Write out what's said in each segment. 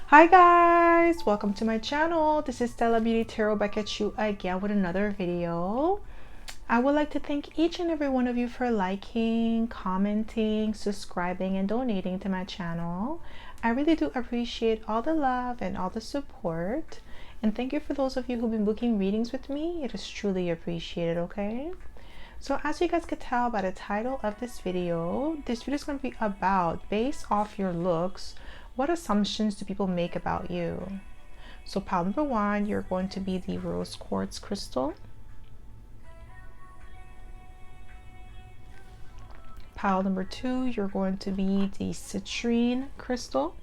Hi guys, welcome to my channel. This is Stella Beauty Tarot back at you again with another video. I would like to thank each and every one of you for liking, commenting, subscribing, and donating to my channel. I really do appreciate all the love and all the support. And thank you for those of you who've been booking readings with me. It is truly appreciated, okay? So as you guys could tell by the title of this video is going to be about, based off your looks, what assumptions do people make about you? So pile number one, you're going to be the rose quartz crystal. Pile number two, you're going to be the citrine crystal.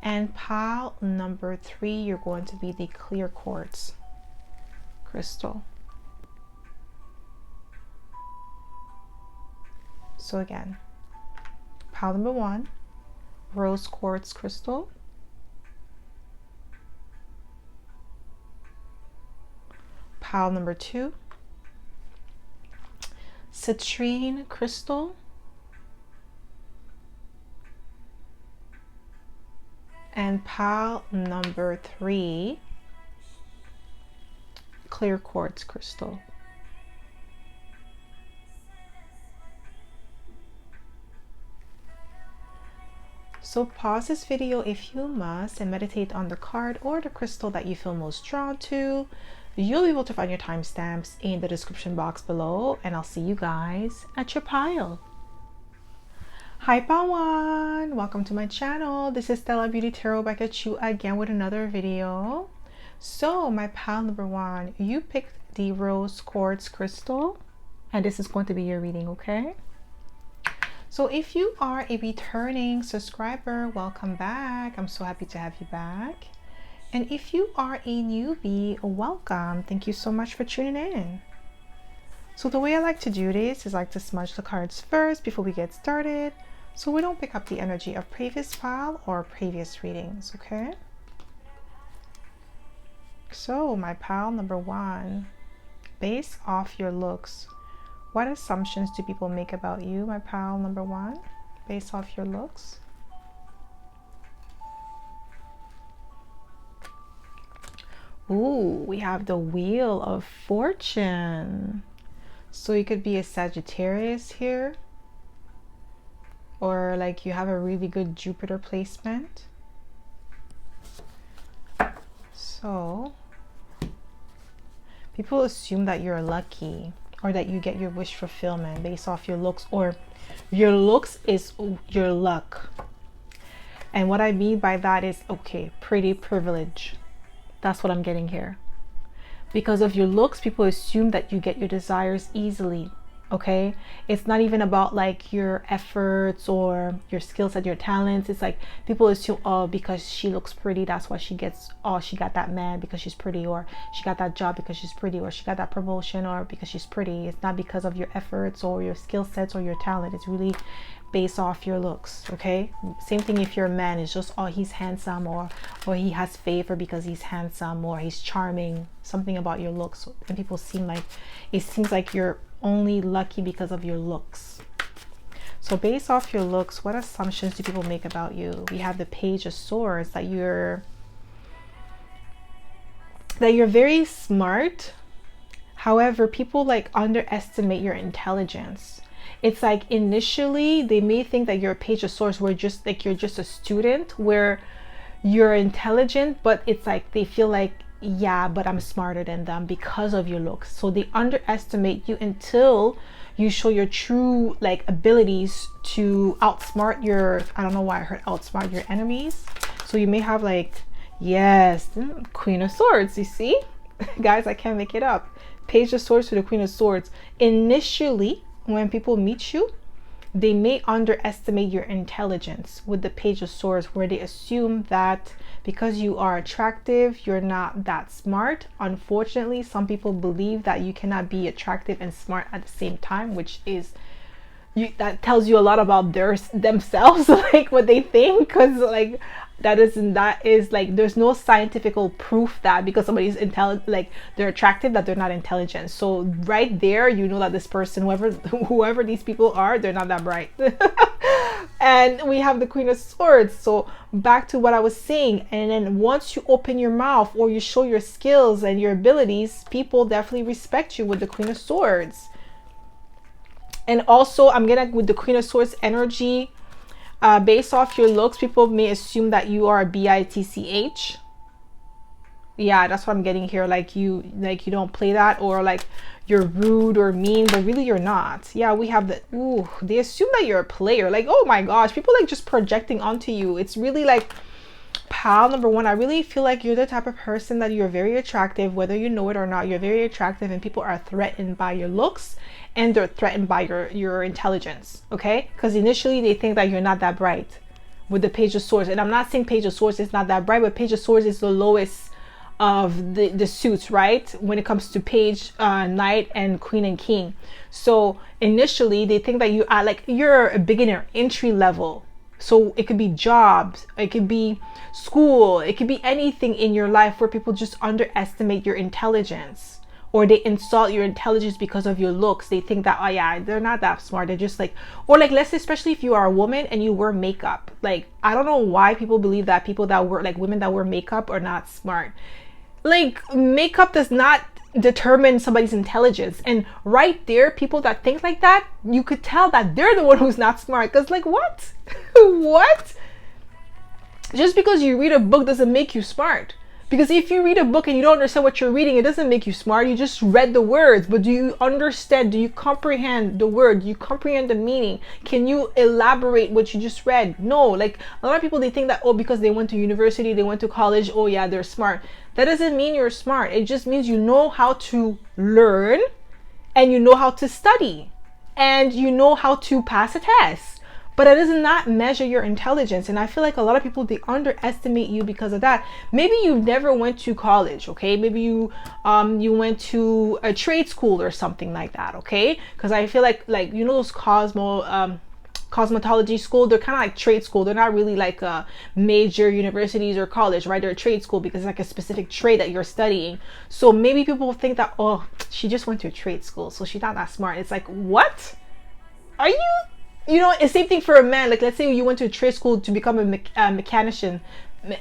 And pile number three, you're going to be the clear quartz crystal. So again, pile number one, rose quartz crystal. Pile number two, citrine crystal. And pile number three, clear quartz crystal. So pause this video if you must and meditate on the card or the crystal that you feel most drawn to. You'll be able to find your timestamps in the description box below, and I'll see you guys at your pile. Hi Pawan! Welcome to my channel. This is Stella Beauty Tarot back at you again with another video. So my pile number one, you picked the rose quartz crystal, and this is going to be your reading, okay? So if you are a returning subscriber, welcome back. I'm so happy to have you back. And if you are a newbie, welcome. Thank you so much for tuning in. So the way I like to do this is I like to smudge the cards first before we get started, so we don't pick up the energy of previous pile or previous readings, okay? So my pile number one, based off your looks, what assumptions do people make about you, my pile number one, based off your looks? Ooh, we have the Wheel of Fortune. So you could be a Sagittarius here, or like you have a really good Jupiter placement. So people assume that you're lucky, or that you get your wish fulfillment based off your looks, or your looks is your luck. And what I mean by that is, okay, pretty privilege. That's what I'm getting here. Because of your looks, people assume that you get your desires easily, okay? It's not even about like your efforts or your skill set, your talents. It's like people assume, oh, because she looks pretty, that's why she gets, oh, she got that man because she's pretty, or she got that job because she's pretty, or she got that promotion or because she's pretty. It's not because of your efforts or your skill sets or your talent. It's really based off your looks, okay? Same thing if you're a man, it's just, oh, he's handsome, or he has favor because he's handsome, or he's charming. Something about your looks, and people seem like, it seems like you're only lucky because of your looks. So based off your looks, what assumptions do people make about you? We have the Page of Swords, that you're very smart. However, people like underestimate your intelligence. It's like initially they may think that you're a Page of Swords where just like you're just a student, where you're intelligent, but it's like they feel like, yeah, but I'm smarter than them because of your looks. So they underestimate you until you show your true like abilities to outsmart your, I don't know why I heard outsmart your enemies. So you may have like, yes, Queen of Swords, you see? Guys, I can't make it up. Page of Swords to the Queen of Swords. Initially, when people meet you, they may underestimate your intelligence with the Page of Swords, where they assume that because you are attractive, you're not that smart. Unfortunately, some people believe that you cannot be attractive and smart at the same time, which is that tells you a lot about themselves, like what they think, because like that is like, there's no scientific proof that because somebody's intelligent, like they're attractive, that they're not intelligent. So right there, you know that this person, whoever these people are, they're not that bright. And we have the Queen of Swords. So back to what I was saying, and then once you open your mouth or you show your skills and your abilities, people definitely respect you with the Queen of Swords. And also I'm gonna, with the Queen of Swords energy, based off your looks, people may assume that you are a bitch. Yeah, that's what I'm getting here. Like you don't play that, or like you're rude or mean, but really you're not. Yeah, we have the, ooh, they assume that you're a player. Like, oh my gosh, people like just projecting onto you. It's really like, pile number one, I really feel like you're the type of person that you're very attractive, whether you know it or not. You're very attractive, and people are threatened by your looks, and they're threatened by your intelligence. Okay, because initially they think that you're not that bright with the Page of Swords. And I'm not saying Page of Swords is not that bright, but Page of Swords is the lowest of the suits, right, when it comes to Page, Knight, and Queen and King. So initially they think that you are like, you're a beginner, entry level. So it could be jobs, it could be school, it could be anything in your life where people just underestimate your intelligence, or they insult your intelligence because of your looks. They think that, oh yeah, they're not that smart. They're just like, or like, let's say, especially if you are a woman and you wear makeup. Like, I don't know why people believe that people that wear, like women that wear makeup are not smart. Like, makeup does not determine somebody's intelligence. And right there, people that think like that, you could tell that they're the one who's not smart. Because like, what? What? Just because you read a book doesn't make you smart. Because if you read a book and you don't understand what you're reading, it doesn't make you smart. You just read the words. But do you understand? Do you comprehend the word? Do you comprehend the meaning? Can you elaborate what you just read? No. Like, a lot of people, they think that, oh, because they went to university, they went to college, oh yeah, they're smart. That doesn't mean you're smart. It just means you know how to learn, and you know how to study, and you know how to pass a test. But it does not measure your intelligence. And I feel like a lot of people, they underestimate you because of that. Maybe you never went to college, okay? Maybe you went to a trade school or something like that, okay? Because I feel like you know those cosmetology school, they're kind of like trade school. They're not really like major universities or college, right? They're a trade school because it's like a specific trade that you're studying. So maybe people think that, oh, she just went to a trade school, so she's not that smart. It's like, what? Are you? You know, it's the same thing for a man. Like, let's say you went to a trade school to become a mechanicien. Mais,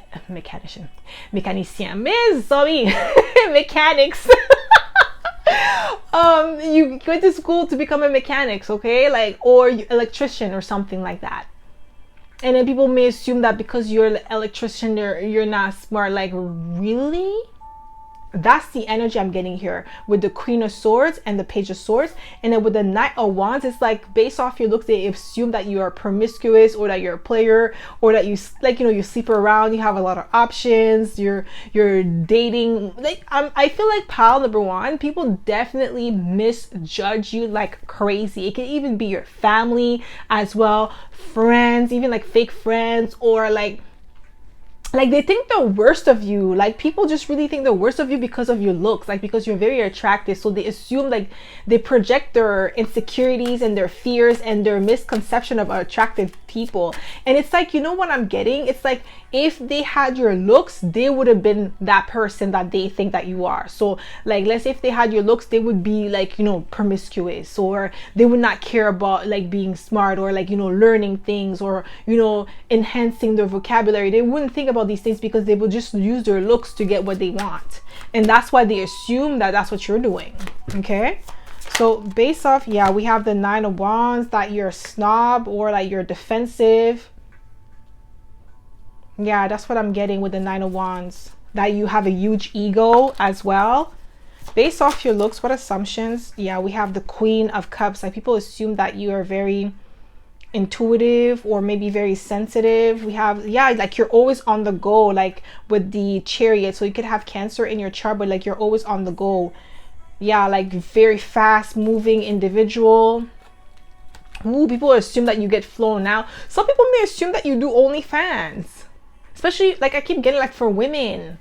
sorry, mechanics. You went to school to become a mechanics, okay? Like, or electrician or something like that. And then people may assume that because you're an electrician, you're not smart. Like, really? That's the energy I'm getting here with the Queen of Swords and the Page of Swords. And then with the Knight of Wands, it's like, based off your looks, they assume that you are promiscuous, or that you're a player, or that you, like, you know, you sleep around, you have a lot of options, you're dating. Like, I feel like pile number one, people definitely misjudge you like crazy. It can even be your family as well, friends, even like fake friends, or like they think the worst of you. Like, people just really think the worst of you because of your looks, like because you're very attractive. So they assume, like, they project their insecurities and their fears and their misconception of attractive people. And it's like, you know what I'm getting? It's like, if they had your looks, they would have been that person that they think that you are. So like, let's say if they had your looks, they would be like, you know, promiscuous, or they would not care about like being smart, or like, you know, learning things, or, you know, enhancing their vocabulary. They wouldn't think about these things because they would just use their looks to get what they want. And that's why they assume that that's what you're doing. Okay, so based off, yeah, we have the Nine of Wands, that you're a snob, or like you're defensive. Yeah, that's what I'm getting with the Nine of Wands, that you have a huge ego as well. Based off your looks, what assumptions? Yeah, we have the Queen of Cups. Like, people assume that you are very intuitive, or maybe very sensitive. We have, yeah, like you're always on the go, like with the Chariot. So you could have Cancer in your chart, but like you're always on the go. Yeah, like very fast moving individual. Ooh, people assume that you get flown out. Some people may assume that you do OnlyFans, especially like I keep getting like for women,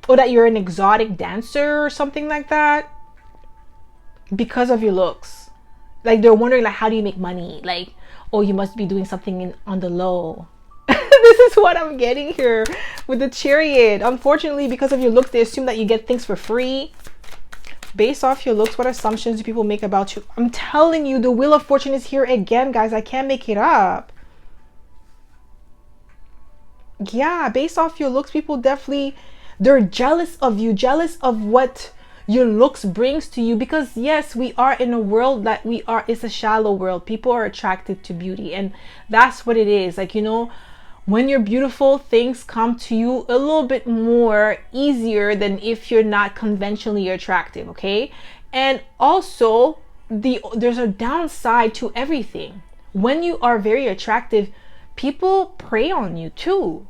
or that you're an exotic dancer or something like that because of your looks. like they're wondering like, how do you make money? Like, oh, you must be doing something on the low. This is what I'm getting here with the Chariot. Unfortunately, because of your looks, they assume that you get things for free. Based off your looks, what assumptions do people make about you? I'm telling you, the Wheel of Fortune is here again, guys. I can't make it up. Yeah, based off your looks, people definitely, they're jealous of you, jealous of what your looks brings to you. Because yes, we are in a world that it's a shallow world. People are attracted to beauty, and that's what it is. Like, you know, when you're beautiful, things come to you a little bit more easier than if you're not conventionally attractive, okay? And also, there's a downside to everything. When you are very attractive, people prey on you too.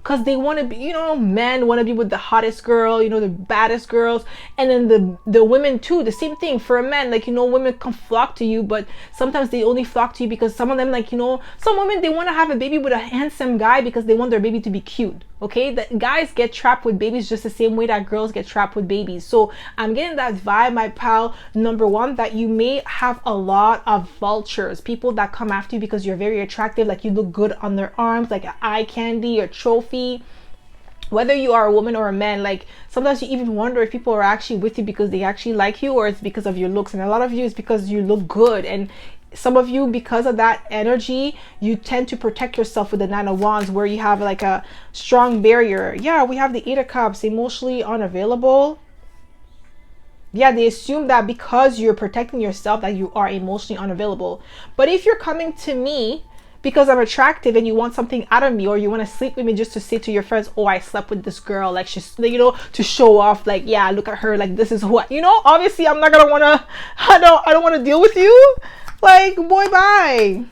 Because they want to be, you know, men want to be with the hottest girl, you know, the baddest girls. And then the women too, the same thing for a man. Like, you know, women come flock to you, but sometimes they only flock to you because some of them, like, you know, some women, they want to have a baby with a handsome guy because they want their baby to be cute. Okay, that guys get trapped with babies just the same way that girls get trapped with babies. So I'm getting that vibe, my pal. Number one, that you may have a lot of vultures, people that come after you because you're very attractive, like you look good on their arms, like eye candy or trophy. Whether you are a woman or a man, like sometimes you even wonder if people are actually with you because they actually like you, or it's because of your looks. And a lot of you is because you look good, and some of you, because of that energy, you tend to protect yourself with the Nine of Wands, where you have like a strong barrier. Yeah, we have the Eight of Cups, emotionally unavailable. Yeah, they assume that because you're protecting yourself that you are emotionally unavailable. But if you're coming to me because I'm attractive and you want something out of me, or you want to sleep with me just to say to your friends, oh, I slept with this girl, like she's, you know, to show off, like, yeah, look at her, like this is what, you know, obviously I'm not gonna wanna, I don't want to deal with you. Like, boy, bye.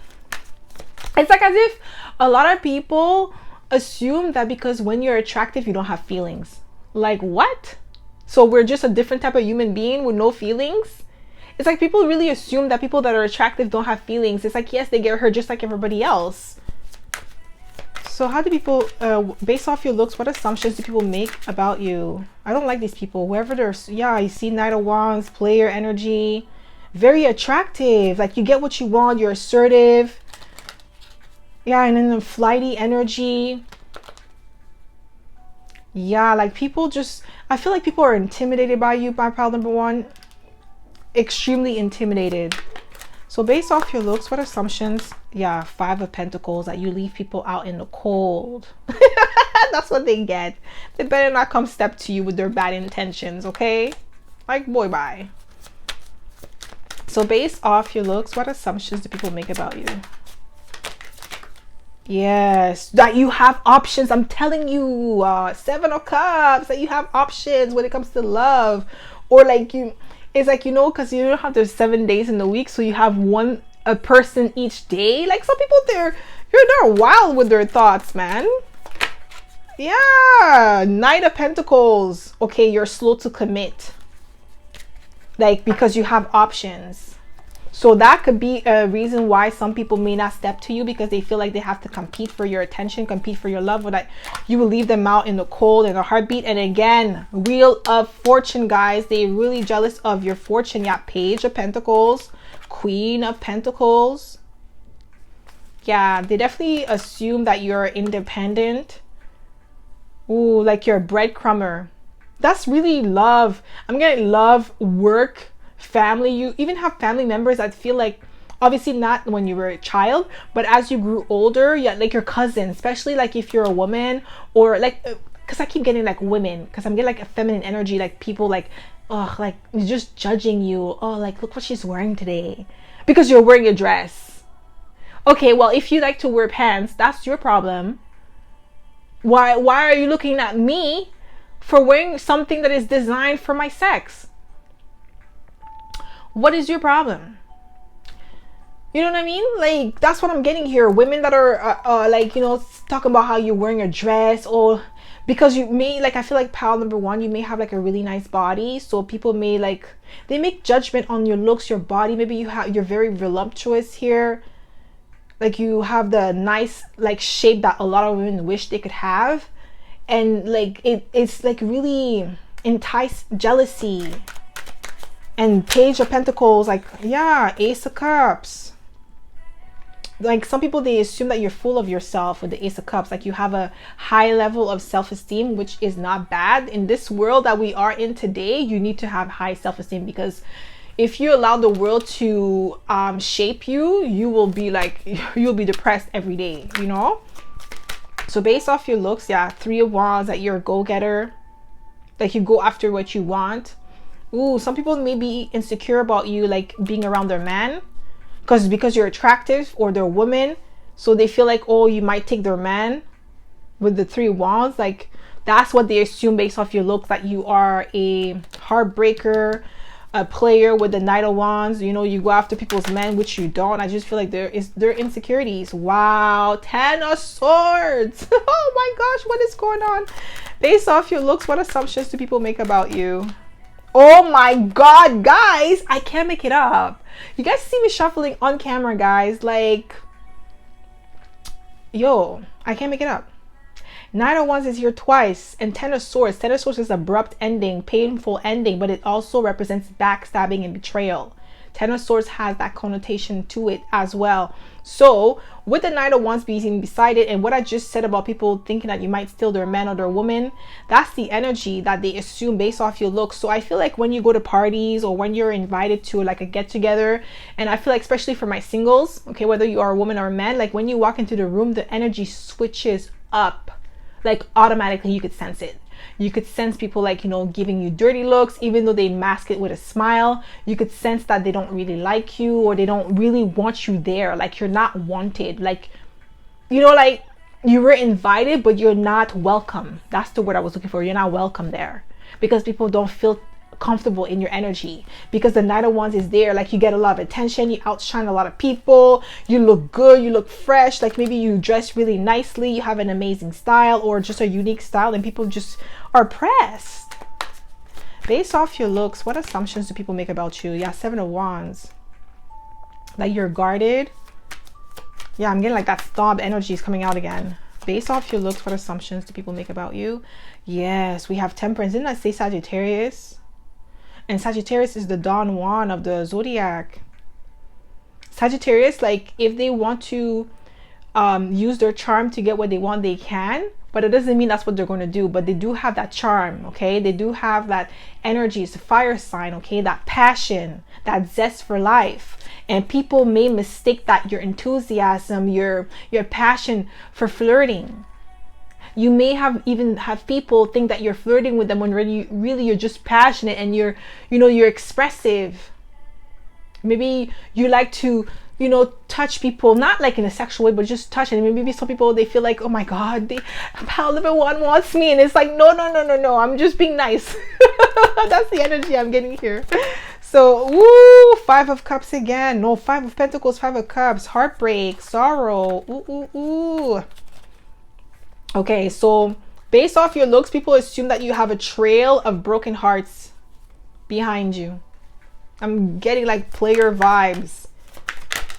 It's like as if a lot of people assume that because when you're attractive, you don't have feelings. Like, what? So we're just a different type of human being with no feelings? It's like people really assume that people that are attractive don't have feelings. It's like, yes, they get hurt just like everybody else. So how do people, based off your looks, what assumptions do people make about you? I don't like these people. Whoever they're, yeah, you see Knight of Wands, player energy. Very attractive, like you get what you want, you're assertive. Yeah, and then the flighty energy. Yeah, like people just, I feel like people are intimidated by you, by pile number one. Extremely intimidated. So based off your looks, what assumptions? Yeah, Five of Pentacles, that you leave people out in the cold. That's what they get. They better not come step to you with their bad intentions, okay? Like, boy, bye. So based off your looks, what assumptions do people make about you? Yes, that you have options. I'm telling you, Seven of Cups, that you have options when it comes to love. Or like you, it's like, you know, because you don't have there's 7 days in the week, so you have a person each day. Like some people, they're wild with their thoughts, man. Yeah, Knight of Pentacles. Okay, you're slow to commit. Like, because you have options. So that could be a reason why some people may not step to you, because they feel like they have to compete for your attention, compete for your love, or that you will leave them out in the cold and a heartbeat. And again, Wheel of Fortune, guys, they really jealous of your fortune. Yeah, Page of Pentacles, Queen of Pentacles. Yeah, they definitely assume that you're independent. Ooh, like you're a breadcrumber. That's really love. I'm getting love, work, family. You even have family members that feel like, obviously not when you were a child, but as you grew older, yeah, like your cousin, especially like if you're a woman, or like, because I keep getting like women, because I'm getting like a feminine energy, like people like, oh, like just judging you. Oh, like look what she's wearing today because you're wearing a dress. Okay, well, if you like to wear pants, that's your problem. Why are you looking at me for wearing something that is designed for my sex? What is your problem? You know what I mean? Like, that's what I'm getting here. Women that are like, you know, talking about how you're wearing a dress, or because you may, like, I feel like pile number one, you may have like a really nice body, so people may like, they make judgment on your looks, your body. Maybe you're very voluptuous here, like you have the nice like shape that a lot of women wish they could have, and like it's like really entice jealousy. And Page of Pentacles, like, yeah, Ace of Cups. Like some people, they assume that you're full of yourself with the Ace of Cups. Like you have a high level of self-esteem, which is not bad. In this world that we are in today, you need to have high self-esteem, because if you allow the world to shape you, you will be like, you'll be depressed every day, you know? So based off your looks, yeah, 3 of Wands, that you're a go-getter, like you go after what you want. Ooh, some people may be insecure about you, like being around their man, because you're attractive, or they're women, so they feel like, oh, you might take their man with the 3 of Wands. Like that's what they assume based off your look, that you are a heartbreaker, a player with the Knight of Wands. You know, you go after people's men, which you don't. I just feel like their insecurities. Wow, 10 of Swords. Oh my gosh, what is going on? Based off your looks, what assumptions do people make about you? Oh my god, guys, I can't make it up. You guys see me shuffling on camera, guys, like, yo, I can't make it up. Knight of Wands is here twice, and 10 of Swords. 10 of Swords is abrupt ending, painful ending, but it also represents backstabbing and betrayal. 10 of Swords has that connotation to it as well. So with the Knight of Wands being beside it, and what I just said about people thinking that you might steal their man or their woman, that's the energy that they assume based off your looks. So I feel like when you go to parties, or when you're invited to like a get together, and I feel like especially for my singles, okay, whether you are a woman or a man, like when you walk into the room, the energy switches up. Like automatically, you could sense it. You could sense people, like, you know, giving you dirty looks, even though they mask it with a smile. You could sense that they don't really like you, or they don't really want you there. Like you're not wanted. Like, you know, like you were invited, but you're not welcome. That's the word I was looking for. You're not welcome there, because people don't feel comfortable in your energy, because the Knight of Wands is there. Like you get a lot of attention, you outshine a lot of people, you look good, you look fresh, like maybe you dress really nicely, you have an amazing style, or just a unique style, and people just are pressed. Based off your looks, what assumptions do people make about you? Yeah, 7 of Wands, like you're guarded. Yeah, I'm getting like that snob energy is coming out again. Based off your looks, what assumptions do people make about you? Yes, we have Temperance. Didn't I say Sagittarius? And Sagittarius is the Don Juan of the zodiac. Sagittarius, like if they want to use their charm to get what they want, they can, but it doesn't mean that's what they're going to do. But they do have that charm, okay? They do have that energy. It's a fire sign, okay? That passion, that zest for life. And people may mistake that your enthusiasm, your passion for flirting. You may have even have people think that you're flirting with them, when really you're just passionate, and you're expressive. Maybe you like to, you know, touch people, not like in a sexual way, but just touch. And maybe some people, they feel like, oh my god, pal number 1 wants me, and it's like, no, I'm just being nice. That's the energy I'm getting here. So, woo, 5 of Cups again. No, 5 of Pentacles, 5 of Cups, heartbreak, sorrow. Ooh. Okay, so based off your looks, people assume that you have a trail of broken hearts behind you. I'm getting like player vibes.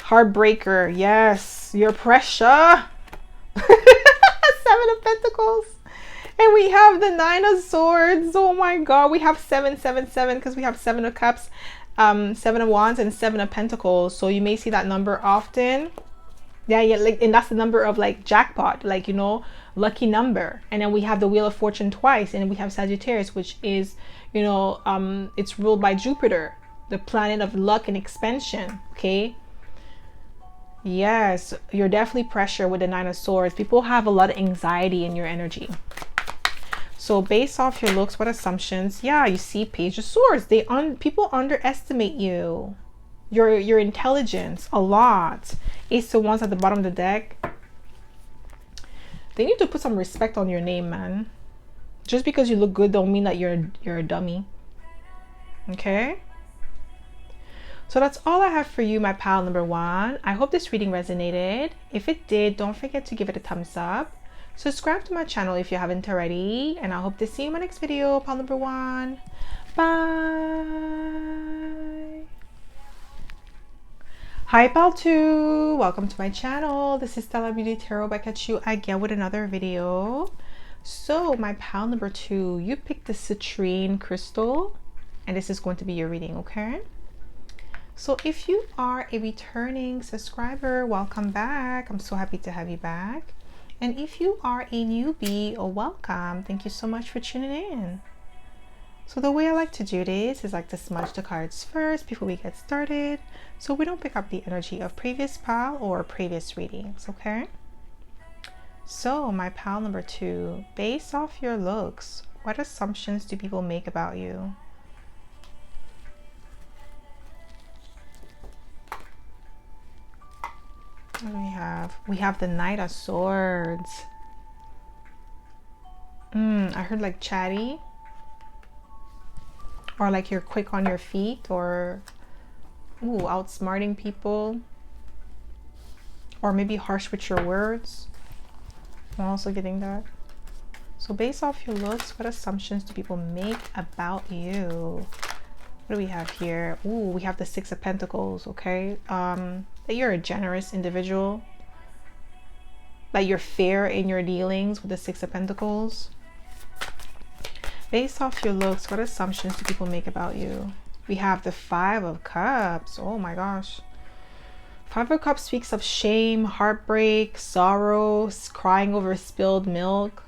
Heartbreaker, yes, you're pressure. 7 of Pentacles. And we have the 9 of Swords. Oh my god, we have 777, because we have 7 of Cups, 7 of Wands, and 7 of Pentacles. So you may see that number often. Yeah, like, and that's the number of like jackpot, like, you know, lucky number. And then we have the Wheel of Fortune twice, and then we have Sagittarius, which is, you know, it's ruled by Jupiter, the planet of luck and expansion. Okay, yes, you're definitely pressure with the 9 of Swords. People have a lot of anxiety in your energy. So based off your looks, what assumptions? Yeah, you see Page of Swords. People underestimate you, your intelligence a lot. Ace of Wands at the bottom of the deck. They need to put some respect on your name, man. Just because you look good don't mean that you're a dummy. Okay? So that's all I have for you, my pal number 1. I hope this reading resonated. If it did, don't forget to give it a thumbs up. Subscribe to my channel if you haven't already. And I hope to see you in my next video, pal number 1. Bye. Hi pal 2, welcome to my channel. This is Stella Beauty Tarot back at you again with another video. So my pal number 2, you picked the citrine crystal. and this is going to be your reading, okay? So if you are a returning subscriber, welcome back. I'm so happy to have you back. And if you are a newbie, welcome. Thank you so much for tuning in. So the way I like to do this is like to smudge the cards first before we get started, so we don't pick up the energy of previous pile or previous readings, okay? So my pile number 2, based off your looks, what assumptions do people make about you? What do we have? We have the Knight of Swords. I heard like chatty, or like you're quick on your feet, or outsmarting people, or maybe harsh with your words. I'm also getting that. So based off your looks, what assumptions do people make about you? What do we have here? We have the Six of Pentacles, okay? That you're a generous individual, that you're fair in your dealings with the Six of Pentacles. Based off your looks, what assumptions do people make about you? We have the Five of Cups. Oh my gosh. Five of Cups speaks of shame, heartbreak, sorrow, crying over spilled milk.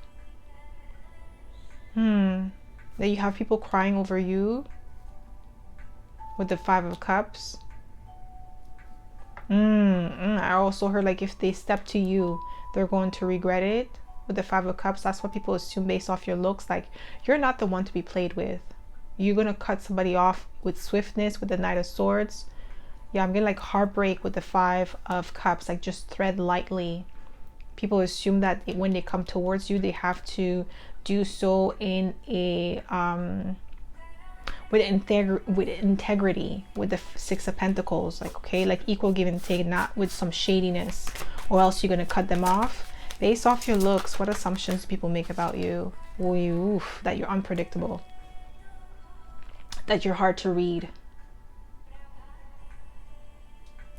That you have people crying over you with the Five of Cups. I also heard like if they step to you, they're going to regret it. With the Five of Cups, that's what people assume based off your looks. Like, you're not the one to be played with. You're gonna cut somebody off with swiftness with the Knight of Swords. Yeah, I'm getting like heartbreak with the Five of Cups. Like, just tread lightly. People assume that when they come towards you, they have to do so in a with integrity, with the Six of Pentacles. Like, okay, like equal give and take, not with some shadiness, or else you're gonna cut them off. Based off your looks, what assumptions do people make about you? That you're unpredictable, that you're hard to read.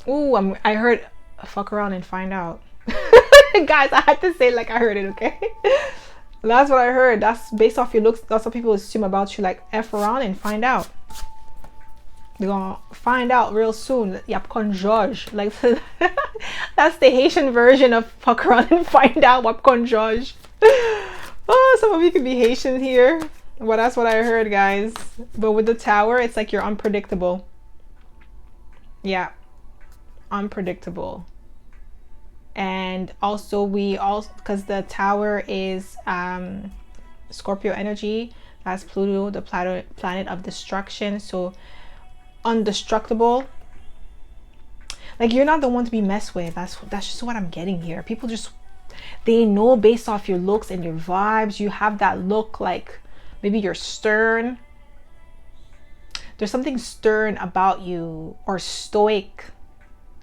I heard fuck around and find out. Guys, I had to say it like I heard it, okay? That's what I heard. That's based off your looks. That's what people assume about you, like F around and find out. You're gonna find out real soon. Yap kon judge. Like, that's the Haitian version of fuck around and find out. Wap kon judge. Oh, some of you could be Haitian here. But that's what I heard, guys. But with the Tower, it's like you're unpredictable. Yeah. Unpredictable. And also because the Tower is Scorpio energy. That's Pluto, the planet of destruction. So undestructible. Like, you're not the one to be messed with. That's just what I'm getting here. People just, they know based off your looks and your vibes. You have that look, like maybe you're stern. There's something stern about you, or stoic.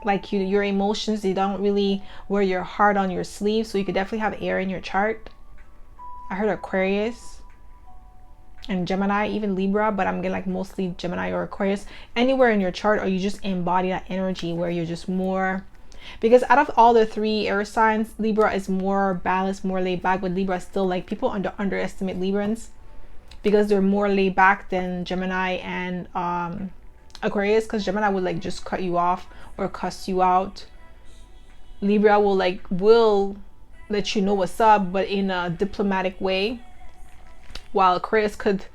Like, your emotions, they don't really wear your heart on your sleeve. So you could definitely have air in your chart. I heard Aquarius and Gemini, even Libra, but I'm getting like mostly Gemini or Aquarius. Anywhere in your chart, or you just embody that energy where you're just more, because out of all the 3 air signs, Libra is more balanced, more laid back. But Libra is still, like, people underestimate Librans because they're more laid back than Gemini and Aquarius, because Gemini would like just cut you off or cuss you out. Libra will let you know what's up, but in a diplomatic way, while Aquarius could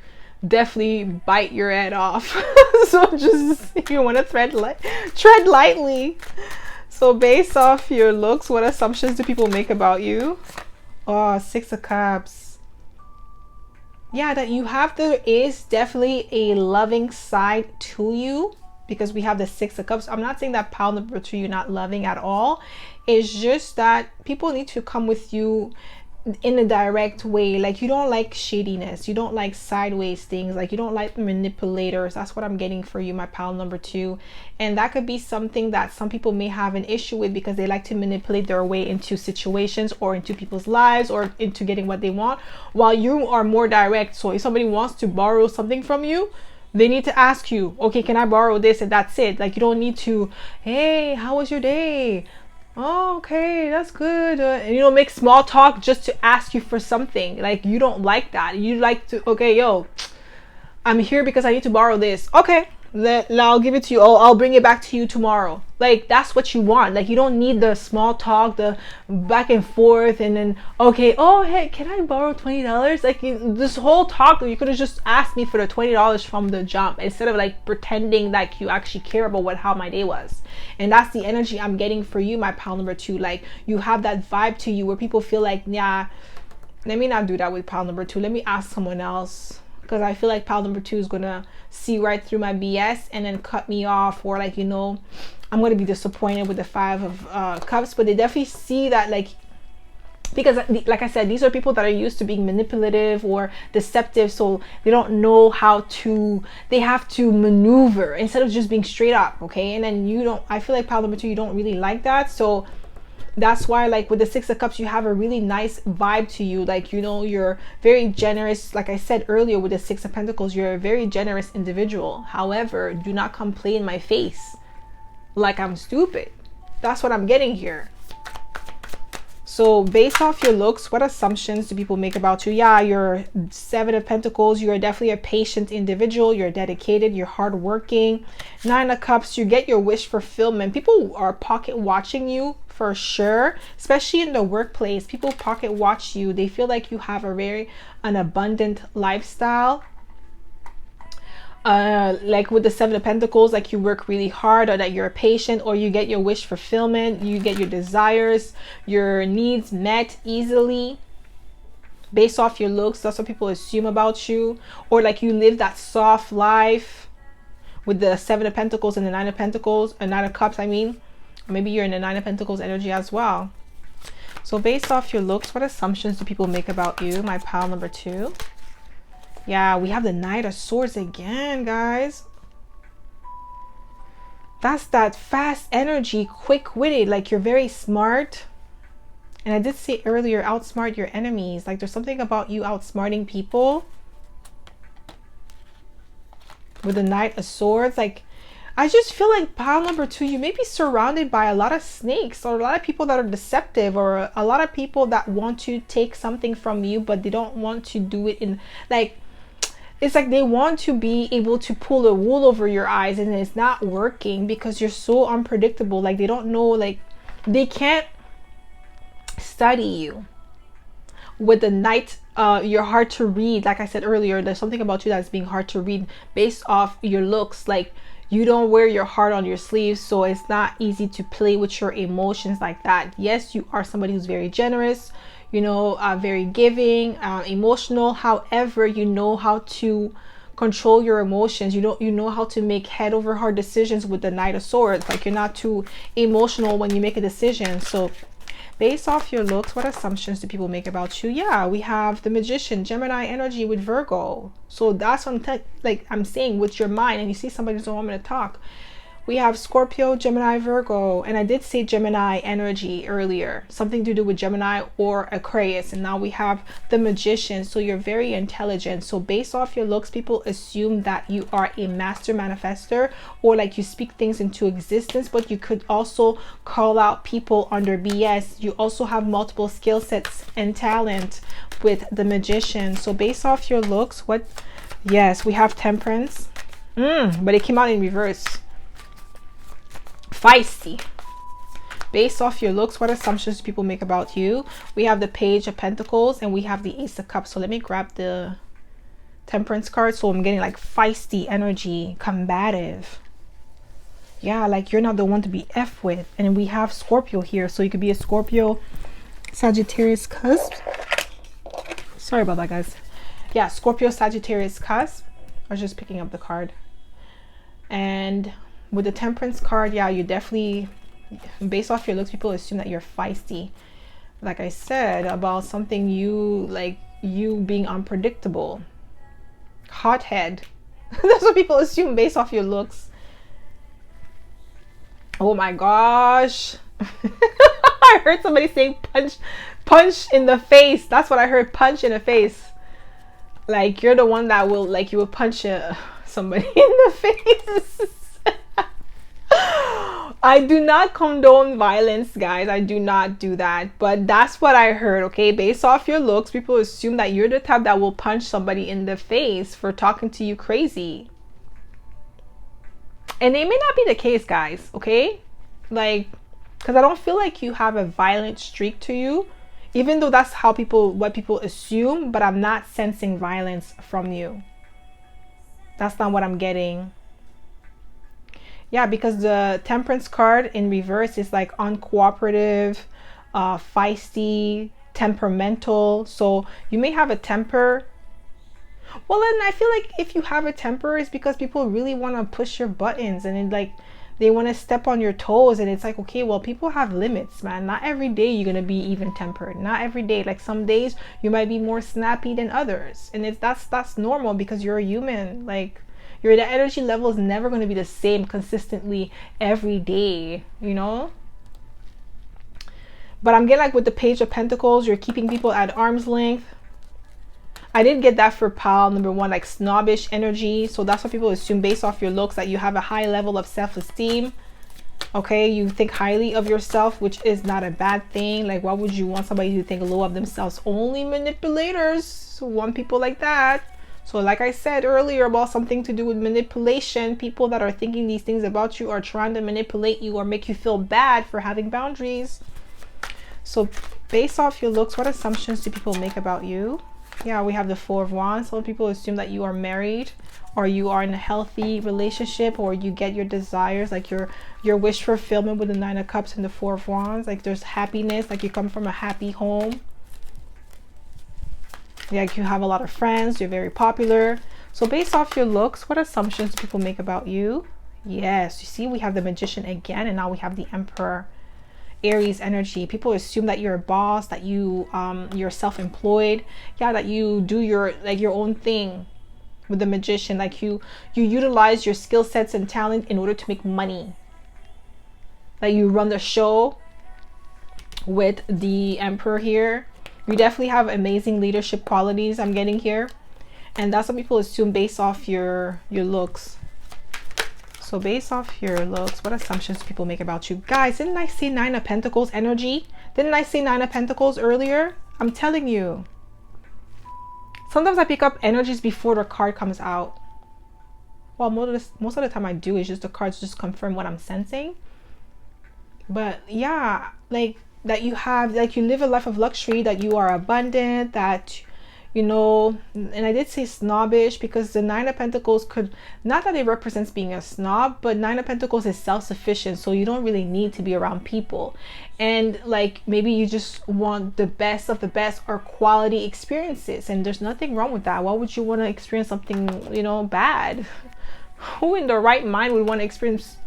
definitely bite your head off. So just, if you want to tread lightly. So based off your looks, what assumptions do people make about you? Oh, Six of Cups. Yeah, that you have, there is definitely a loving side to you, because we have the Six of Cups. I'm not saying that pile number 2 you're not loving at all. It's just that people need to come with you in a direct way. Like, you don't like shadiness, you don't like sideways things, like you don't like manipulators. That's what I'm getting for you, my pile number 2. And that could be something that some people may have an issue with, because they like to manipulate their way into situations or into people's lives or into getting what they want, while you are more direct. So if somebody wants to borrow something from you, they need to ask you, okay, can I borrow this? And that's it. Like, you don't need to, hey, how was your day? Oh, okay, that's good. And, you know, make small talk just to ask you for something. Like, you don't like that. You like to, okay, yo, I'm here because I need to borrow this. Okay, I'll give it to you. I'll bring it back to you tomorrow. Like, that's what you want. Like, you don't need the small talk, the back and forth, and then, okay, oh, hey, can I borrow $20? Like, this whole talk, you could have just asked me for the $20 from the jump, instead of like pretending like you actually care about how my day was. And that's the energy I'm getting for you, my pile number 2. Like, you have that vibe to you where people feel like, yeah, let me not do that with pile number 2. Let me ask someone else. Because I feel like pile number 2 is gonna see right through my BS and then cut me off, or like, you know, I'm gonna be disappointed with the 5 of cups. But they definitely see that, like, because like I said, these are people that are used to being manipulative or deceptive, so they don't know how to, they have to maneuver instead of just being straight up. Okay, and then you don't, I feel like pile number 2, you don't really like that. So that's why, like, with the 6 of cups, you have a really nice vibe to you. Like, you know, you're very generous. Like I said earlier, with the 6 of pentacles, you're a very generous individual. However, do not come play in my face like I'm stupid. That's what I'm getting here. So based off your looks, what assumptions do people make about you? Yeah, you're 7 of pentacles. You're definitely a patient individual. You're dedicated. You're hardworking. 9 of cups, you get your wish fulfillment. People are pocket watching you for sure, especially in the workplace. People pocket watch you. They feel like you have an abundant lifestyle. Like with the 7 of pentacles, like you work really hard, or that you're patient, or you get your wish fulfillment, you get your desires, your needs met easily based off your looks. That's what people assume about you. Or like you live that soft life with the 7 of pentacles and the 9 of pentacles, and 9 of cups, I mean. Maybe you're in the 9 of pentacles energy as well. So based off your looks, what assumptions do people make about you, my pile number 2? Yeah, we have the Knight of Swords again, guys. That's that fast energy, quick-witted. Like, you're very smart. And I did say earlier, outsmart your enemies. Like, there's something about you outsmarting people. With the Knight of Swords, like, I just feel like pile number 2, you may be surrounded by a lot of snakes, or a lot of people that are deceptive, or a lot of people that want to take something from you, but they don't want to do it in, like, it's like they want to be able to pull the wool over your eyes, and it's not working because you're so unpredictable. Like, they don't know, like, they can't study you. With the Knight, you're hard to read. Like I said earlier, there's something about you that's being hard to read based off your looks. Like, you don't wear your heart on your sleeve, so it's not easy to play with your emotions like that. Yes, you are somebody who's very generous, you know, very giving, emotional. However, you know how to control your emotions. You know how to make head over heart decisions with the Knight of Swords. Like, you're not too emotional when you make a decision. So based off your looks, what assumptions do people make about you? Yeah, we have the Magician, Gemini energy with Virgo. So that's what I'm saying, with your mind, and you see somebody who's don't want me to talk. We have Scorpio, Gemini, Virgo, and I did say Gemini energy earlier, something to do with Gemini or Aquarius. And now we have the Magician, so you're very intelligent. So based off your looks, people assume that you are a master manifester, or like you speak things into existence, but you could also call out people under BS. You also have multiple skill sets and talent with the Magician. So based off your looks, what? Yes, we have Temperance, but it came out in reverse. Feisty. Based off your looks, what assumptions do people make about you? We have the Page of Pentacles, and we have the Ace of Cups. So let me grab the Temperance card. So I'm getting like feisty energy, combative. Yeah, like you're not the one to be F with. And we have Scorpio here, so you could be a Scorpio, Sagittarius cusp. Sorry about that, guys. Yeah, Scorpio, Sagittarius cusp. I was just picking up the card. And with the Temperance card, yeah, you definitely, based off your looks, people assume that you're feisty. Like I said, about something you like, you being unpredictable, hothead. That's what people assume based off your looks. Oh my gosh. I heard somebody saying punch in the face. That's what I heard, punch in the face. Like, you're the one that will, like, you will punch somebody in the face. I do not condone violence, guys. I do not do that. But that's what I heard, okay? Based off your looks, people assume that you're the type that will punch somebody in the face for talking to you crazy. And it may not be the case, guys, okay? Like, because I don't feel like you have a violent streak to you, even though that's how what people assume, but I'm not sensing violence from you. That's not what I'm getting. Yeah, because the Temperance card in reverse is like uncooperative, feisty, temperamental. So you may have a temper. Well, then I feel like if you have a temper, it's because people really want to push your buttons, and like they want to step on your toes. And it's like, okay, well, people have limits, man. Not every day you're gonna be even tempered. Not every day. Like some days you might be more snappy than others, and that's normal because you're a human. Like the energy level is never going to be the same consistently every day, you know? But I'm getting like with the Page of Pentacles, you're keeping people at arm's length. I did get that for pile number one, like snobbish energy. So that's what people assume based off your looks, that you have a high level of self-esteem. Okay, you think highly of yourself, which is not a bad thing. Like, why would you want somebody to think low of themselves? Only manipulators want people like that. So like I said earlier about something to do with manipulation, people that are thinking these things about you are trying to manipulate you or make you feel bad for having boundaries. So based off your looks, what assumptions do people make about you? Yeah, we have the Four of Wands. Some people assume that you are married, or you are in a healthy relationship, or you get your desires, like your wish fulfillment with the Nine of Cups and the Four of Wands. Like there's happiness, like you come from a happy home. Like you have a lot of friends, you're very popular. So based off your looks, what assumptions do people make about you? Yes, you see, we have the Magician again, and now we have the Emperor. Aries energy. People assume that you're a boss, that you're self-employed. Yeah, that you do your own thing. With the Magician, like you utilize your skill sets and talent in order to make money. That you run the show. With the Emperor here, you definitely have amazing leadership qualities, I'm getting here, and that's what people assume based off your looks. So based off your looks, what assumptions do people make about you? Guys, didn't I see Nine of Pentacles energy? Didn't I see Nine of Pentacles earlier? I'm telling you, sometimes I pick up energies before the card comes out. Well, most of the time I do. It's just the cards just confirm what I'm sensing. But yeah, like that you have, like you live a life of luxury, that you are abundant, that, you know, and I did say snobbish because the Nine of Pentacles could, not that it represents being a snob, but Nine of Pentacles is self-sufficient, so you don't really need to be around people. And like maybe you just want the best of the best or quality experiences, and there's nothing wrong with that. Why would you want to experience something, you know, bad? Who in their right mind would want to experience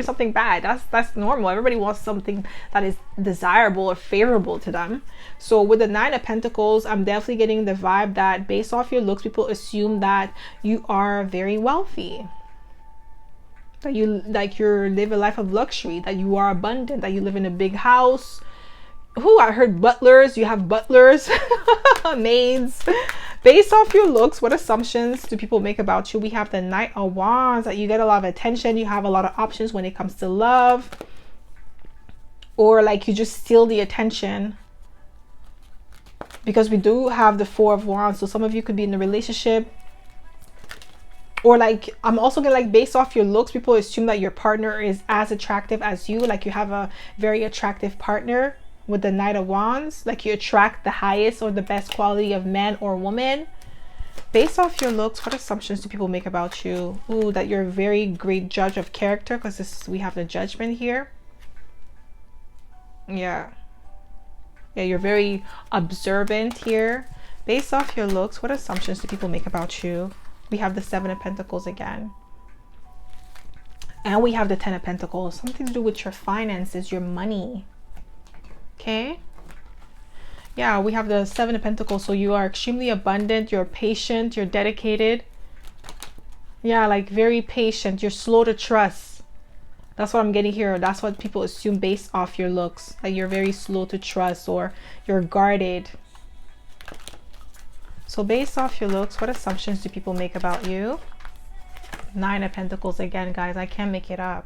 something bad? That's normal. Everybody wants something that is desirable or favorable to them. So with the Nine of Pentacles, I'm definitely getting the vibe that based off your looks, people assume that you are very wealthy, that you live a life of luxury, that you are abundant, that you live in a big house. Who, I heard butlers. You have butlers, maids. Based off your looks, what assumptions do people make about you? We have the Knight of Wands, that you get a lot of attention, you have a lot of options when it comes to love, or like you just steal the attention. Because we do have the Four of Wands, so some of you could be in a relationship, or like I'm also gonna, like based off your looks, people assume that your partner is as attractive as you, like you have a very attractive partner. With the Knight of Wands, like you attract the highest or the best quality of man or woman. Based off your looks, what assumptions do people make about you? Ooh, that you're a very great judge of character, because we have the Judgment here. Yeah, you're very observant here. Based off your looks, what assumptions do people make about you? We have the Seven of Pentacles again, and we have the Ten of Pentacles. Something to do with your finances, your money. Okay, yeah, we have the Seven of Pentacles, so you are extremely abundant, you're patient, you're dedicated. Yeah, like very patient, you're slow to trust. That's what I'm getting here. That's what people assume based off your looks, like you're very slow to trust, or you're guarded. So based off your looks, what assumptions do people make about you? Nine of Pentacles again, guys. I can't make it up.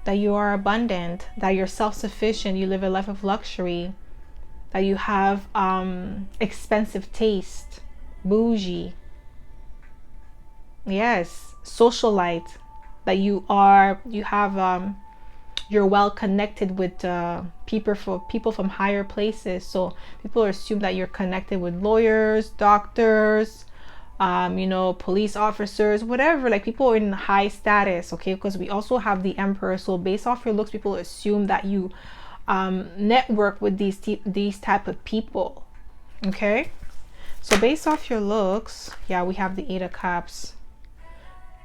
that you are abundant, that you're self-sufficient, you live a life of luxury, that you have expensive taste, bougie. Yes, socialite, that you're well connected with people from higher places. So people assume that you're connected with lawyers, doctors, you know, police officers, whatever, like people in high status, okay? Because we also have the emperor. So based off your looks, people assume that you network with these type of people, okay? So based off your looks, yeah, we have the 8 of Cups.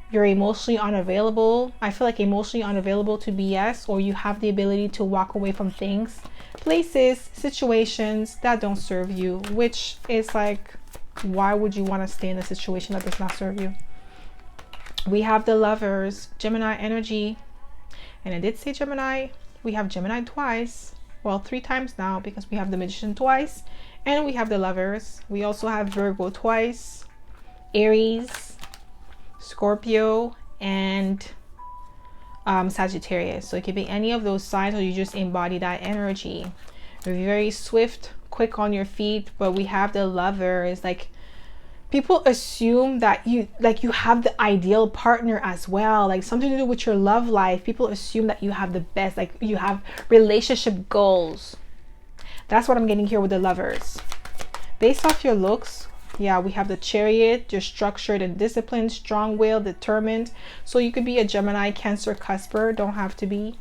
You're emotionally unavailable. I feel like emotionally unavailable to BS, or you have the ability to walk away from things, places, situations that don't serve you, which is like, why would you want to stay in a situation that does not serve you? We have the Lovers, Gemini energy. And I did say Gemini. We have Gemini twice. Well, 3 times now, because we have the Magician twice. And we have the Lovers. We also have Virgo twice. Aries, Scorpio, and Sagittarius. So it could be any of those signs, or you just embody that energy. You're very swift, quick on your feet. But we have the Lovers. Like, people assume that you have the ideal partner as well, like something to do with your love life. People assume that you have the best, like you have relationship goals. That's what I'm getting here with the Lovers. Based off your looks, yeah, we have the Chariot. You're structured and disciplined, strong-willed, determined. So you could be a Gemini, Cancer, Cusper. Don't have to be.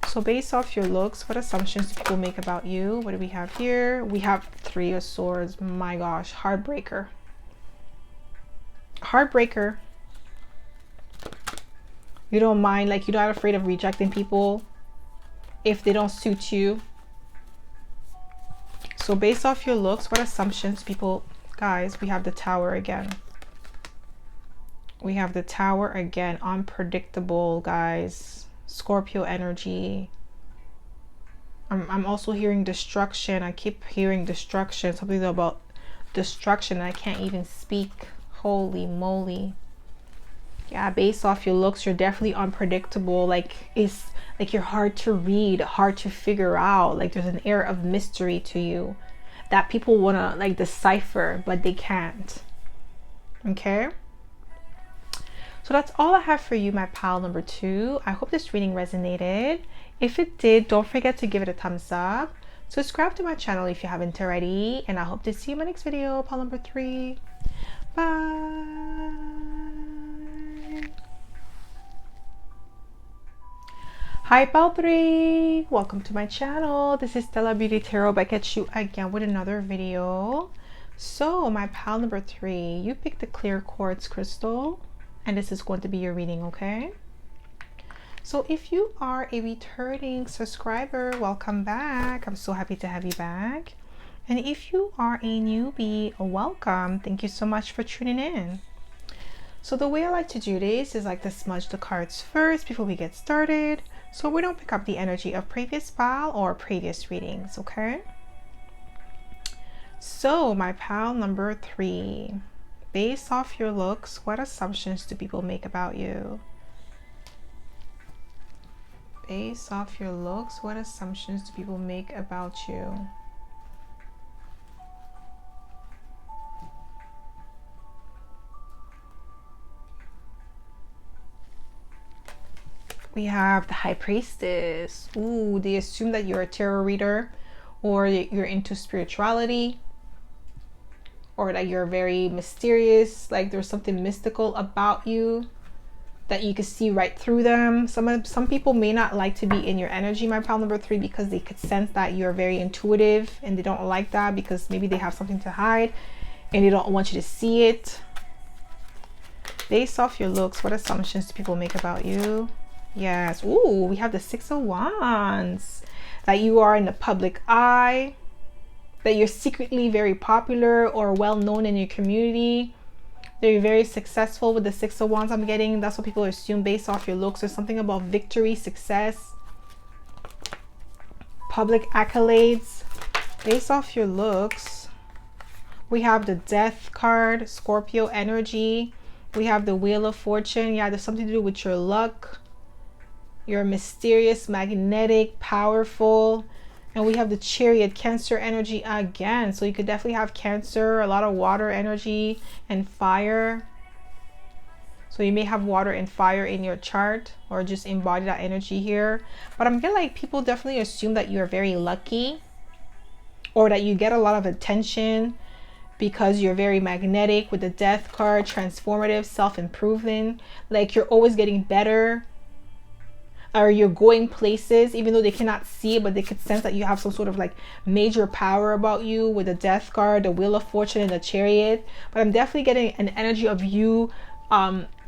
So based off your looks, what assumptions do people make about you? What do we have here? We have 3 of Swords. My gosh, heartbreaker. Heartbreaker. You don't mind, like you're not afraid of rejecting people if they don't suit you. So based off your looks, what assumptions people, guys, we have the Tower again. We have the Tower again, unpredictable, guys. Scorpio energy. I'm also hearing destruction. I keep hearing destruction. Something about destruction. I can't even speak. Holy moly. Yeah, based off your looks, you're definitely unpredictable. Like, it's like you're hard to read, hard to figure out. Like there's an air of mystery to you that people want to like decipher, but they can't. Okay? So that's all I have for you, my pal number 2. I hope this reading resonated. If it did, don't forget to give it a thumbs up. Subscribe to my channel if you haven't already. And I hope to see you in my next video, pal number 3. Bye. Hi, pal 3. Welcome to my channel. This is Stella Beauty Tarot back at you again with another video. So my pal number 3, you picked the clear quartz crystal. And this is going to be your reading, okay? So if you are a returning subscriber, welcome back. I'm so happy to have you back. And if you are a newbie, welcome. Thank you so much for tuning in. So the way I like to do this is like to smudge the cards first before we get started, so we don't pick up the energy of previous pal or previous readings, okay? So my pal number 3. Based off your looks, what assumptions do people make about you? Based off your looks, what assumptions do people make about you? We have the High Priestess. Ooh, they assume that you're a tarot reader, or you're into spirituality, or that you're very mysterious, like there's something mystical about you that you can see right through them. Some people may not like to be in your energy, my pal number 3, because they could sense that you're very intuitive, and they don't like that because maybe they have something to hide and they don't want you to see it. Based off your looks, what assumptions do people make about you? Yes. Ooh, we have the 6 of Wands. That you are in the public eye, that you're secretly very popular or well known in your community, that you're very successful with the 6 of Wands. I'm getting that's what people assume based off your looks. There's something about victory, success, public accolades. Based off your looks, we have the Death card, Scorpio energy. We have the Wheel of Fortune. Yeah, there's something to do with your luck. You're mysterious, magnetic, powerful. And we have the Chariot, Cancer energy again. So you could definitely have Cancer, a lot of water energy and fire. So you may have water and fire in your chart, or just embody that energy here. But I'm getting like people definitely assume that you're very lucky, or that you get a lot of attention because you're very magnetic with the Death card, transformative, self-improving. Like you're always getting better, or you're going places even though they cannot see it, but they could sense that you have some sort of like major power about you with the Death card, the Wheel of Fortune, and the Chariot. But I'm definitely getting an energy of you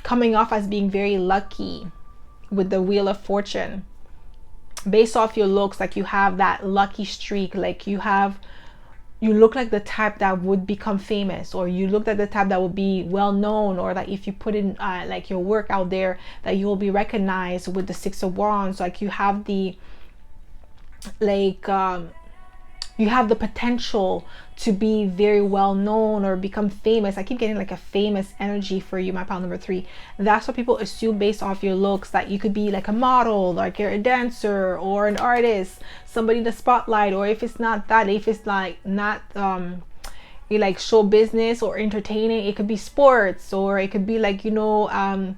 coming off as being very lucky with the Wheel of Fortune. Based off your looks, like you have that lucky streak, like you look like the type that would become famous, or you look like the type that would be well known, or that if you put in like your work out there, that you will be recognized with the Six of Wands. Like you have the like you have the potential to be very well known or become famous. I keep getting like a famous energy for you, my pile number 3. That's what people assume based off your looks, that you could be like a model, like you're a dancer or an artist, somebody in the spotlight. Or if it's not that, if it's like not you like show business or entertaining, it could be sports, or it could be like, you know,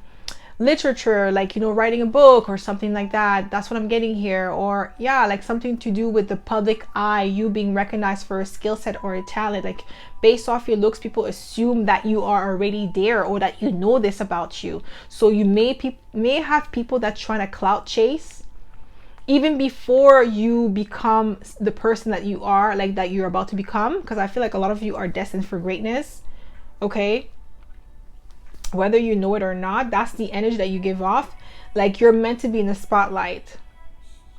literature, like, you know, writing a book or something like that. That's what I'm getting here. Or yeah, like something to do with the public eye, you being recognized for a skill set or a talent. Like based off your looks, people assume that you are already there, or that you know this about you. So you may have people that trying to clout chase even before you become the person that you are, like that you're about to become. Because I feel like a lot of you are destined for greatness. Okay, whether you know it or not, that's the energy that you give off. Like you're meant to be in the spotlight.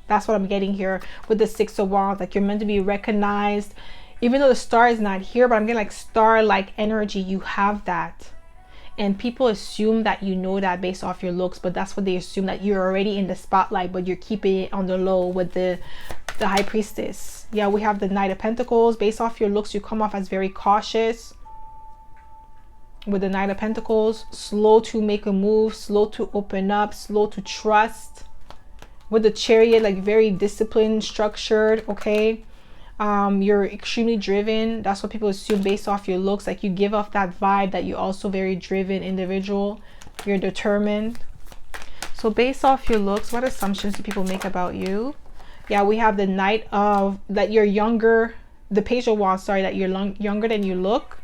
That's what I'm getting here with the Six of Wands. Like you're meant to be recognized, even though the star is not here, but I'm getting like star-like energy. You have that, and people assume that you know that based off your looks, but that's what they assume, that you're already in the spotlight, but you're keeping it on the low with the High Priestess. Yeah, we have the Knight of Pentacles. Based off your looks, you come off as very cautious with the Knight of Pentacles, slow to make a move, slow to open up, slow to trust. With the Chariot, like very disciplined, structured. Okay, you're extremely driven. That's what people assume based off your looks. Like you give off that vibe that you're also very driven individual, you're determined. So based off your looks, what assumptions do people make about you? Yeah, we have the Knight of, that you're younger, the Page of Wands, sorry, that you're younger than you look.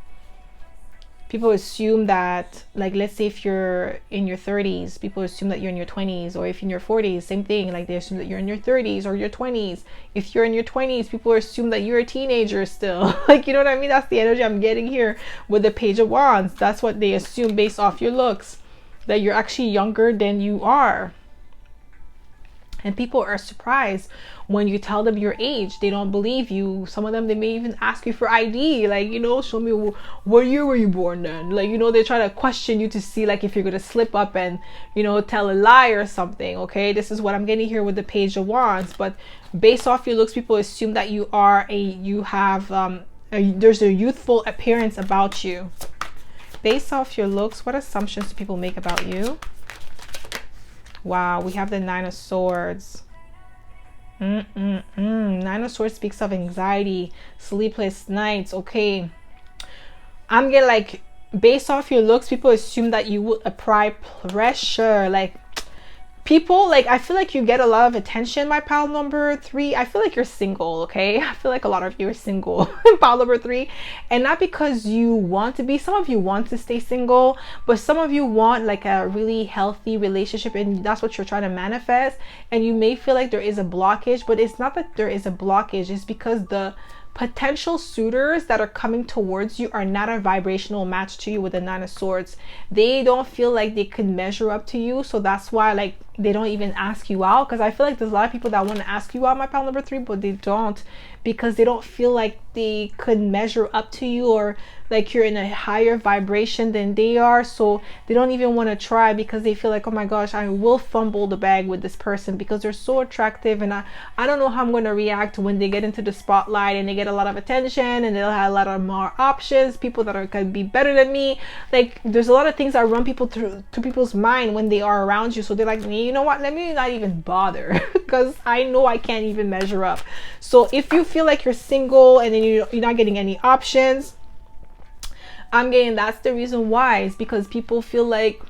People assume that, like, let's say if you're in your 30s, people assume that you're in your 20s. Or if in your 40s, same thing, like they assume that you're in your 30s or your 20s. If you're in your 20s, people assume that you're a teenager still. Like, you know what I mean? That's the energy I'm getting here with the Page of Wands. That's what they assume based off your looks, that you're actually younger than you are. And people are surprised when you tell them your age. They don't believe you. Some of them, they may even ask you for ID, like, you know, show me what year were you born then. Like, you know, they try to question you to see like if you're gonna slip up and, you know, tell a lie or something. Okay, this is what I'm getting here with the Page of Wands. But based off your looks, people assume that you are there's a youthful appearance about you. Based off your looks, what assumptions do people make about you? Wow, we have the Nine of Swords. Nine of Swords speaks of anxiety, sleepless nights. Okay, I'm getting like, based off your looks, people assume that you would apply pressure. Like people, like, I feel like you get a lot of attention, my pile number 3. I feel like you're single. Okay, I feel like a lot of you are single, pile number 3, and not because you want to be. Some of you want to stay single, but some of you want like a really healthy relationship, and that's what you're trying to manifest. And you may feel like there is a blockage, but it's not that there is a blockage. It's because the potential suitors that are coming towards you are not a vibrational match to you with the Nine of Swords. They don't feel like they could measure up to you, so that's why like they don't even ask you out. Because I feel like there's a lot of people that want to ask you out, my pile number 3, but they don't, because they don't feel like they could measure up to you, or like you're in a higher vibration than they are. So they don't even want to try, because they feel like, oh my gosh, I will fumble the bag with this person because they're so attractive, and I don't know how I'm going to react when they get into the spotlight and they get a lot of attention, and they'll have a lot of more options, people that are could be better than me. Like there's a lot of things that run people through to people's mind when they are around you. So they're like, maybe you know what, let me not even bother because I know I can't even measure up. So if you feel like you're single and then you're not getting any options, I'm getting that's the reason why. It's because people feel like,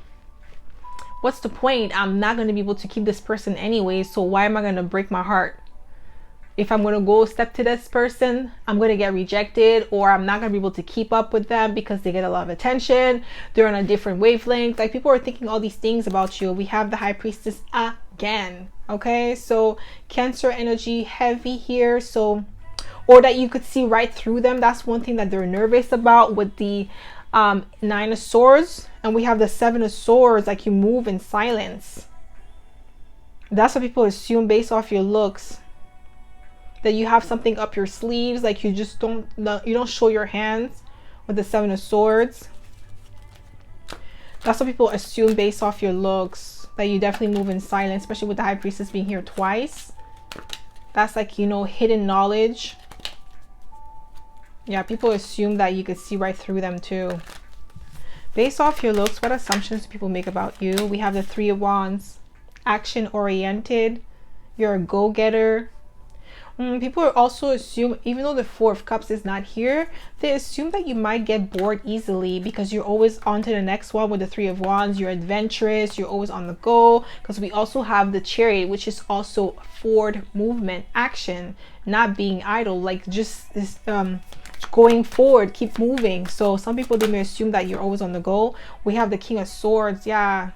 what's the point? I'm not going to be able to keep this person anyway, so why am I going to break my heart? If I'm going to go step to this person, I'm going to get rejected, or I'm not going to be able to keep up with them because they get a lot of attention. They're on a different wavelength. Like, people are thinking all these things about you. We have the High Priestess again. Okay, so Cancer energy heavy here. So, or that you could see right through them. That's one thing that they're nervous about with the Nine of Swords. And we have the Seven of Swords, like you move in silence. That's what people assume based off your looks. That you have something up your sleeves, like you just don't show your hands with the Seven of Swords. That's what people assume based off your looks, that you definitely move in silence, especially with the High Priestess being here twice. That's like, you know, hidden knowledge. Yeah, people assume that you could see right through them too. Based off your looks, what assumptions do people make about you? We have the Three of Wands, action oriented. You're a go-getter. People also assume, even though the Four of Cups is not here, they assume that you might get bored easily because you're always on to the next one with the Three of Wands. You're adventurous, you're always on the go, because we also have the Chariot, which is also forward movement, action, not being idle, like just this going forward, keep moving. So some people, they may assume that you're always on the go. We have the King of Swords. Yeah,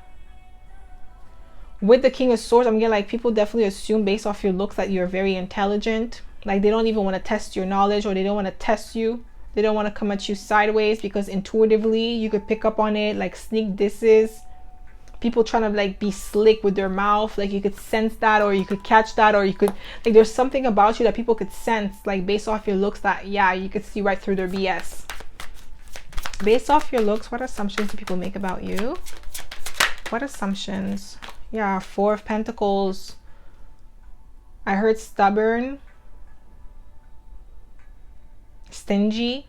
with the King of Swords, I'm getting like people definitely assume based off your looks that you're very intelligent. Like, they don't even want to test your knowledge, or they don't want to test you. They don't want to come at you sideways because intuitively you could pick up on it, like sneak disses. People trying to like be slick with their mouth, like you could sense that, or you could catch that, or you could, like, there's something about you that people could sense, like based off your looks, that yeah, you could see right through their BS. Based off your looks, what assumptions do people make about you? What assumptions? Yeah, Four of Pentacles. I heard stubborn, stingy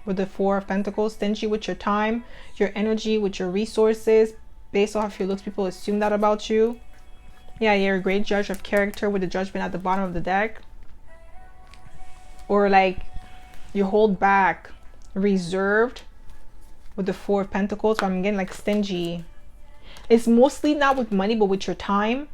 with the Four of Pentacles. Stingy with your time, your energy, with your resources. Based off your looks, people assume that about you. Yeah, you're a great judge of character with the Judgment at the bottom of the deck. Or like you hold back, reserved with the Four of Pentacles. So I'm getting like stingy. It's mostly not with money, but with your time.